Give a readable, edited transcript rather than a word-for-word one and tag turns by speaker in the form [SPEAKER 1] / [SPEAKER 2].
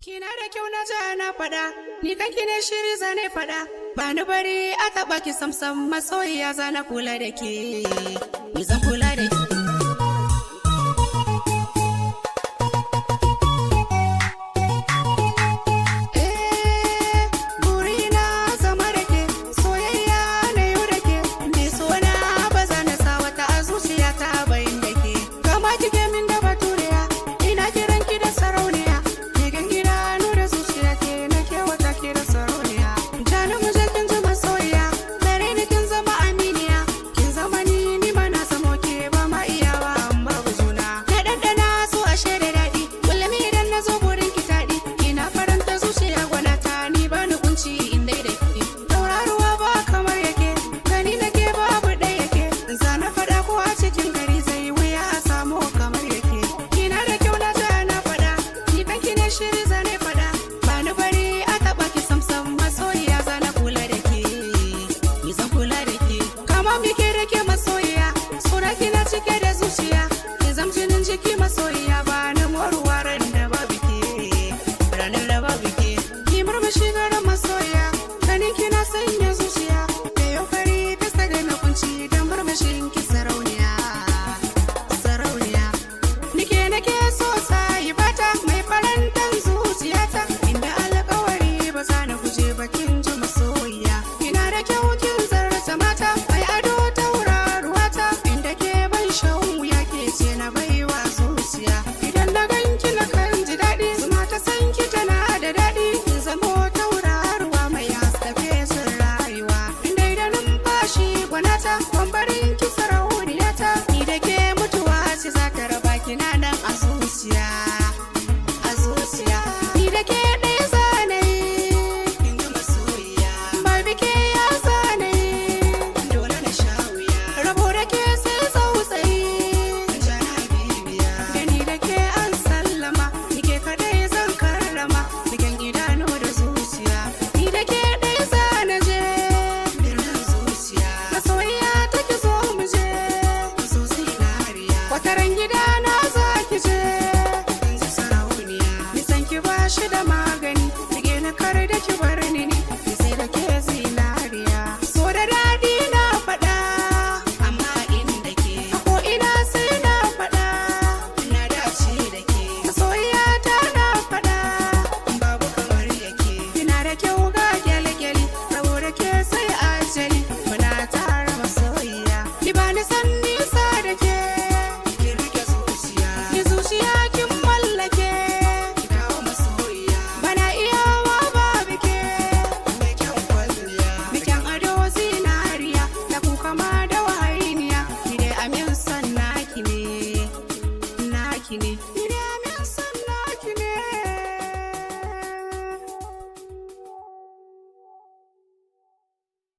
[SPEAKER 1] Kina da kyau na ja na faɗa, ni kanki ne shiri zane faɗa. Ba ni bari a taɓa ki samsam masoyiya zana kula da ke. Ni zan kula da ke. Wataran gida na za ki je, nisan ki ba shi da ma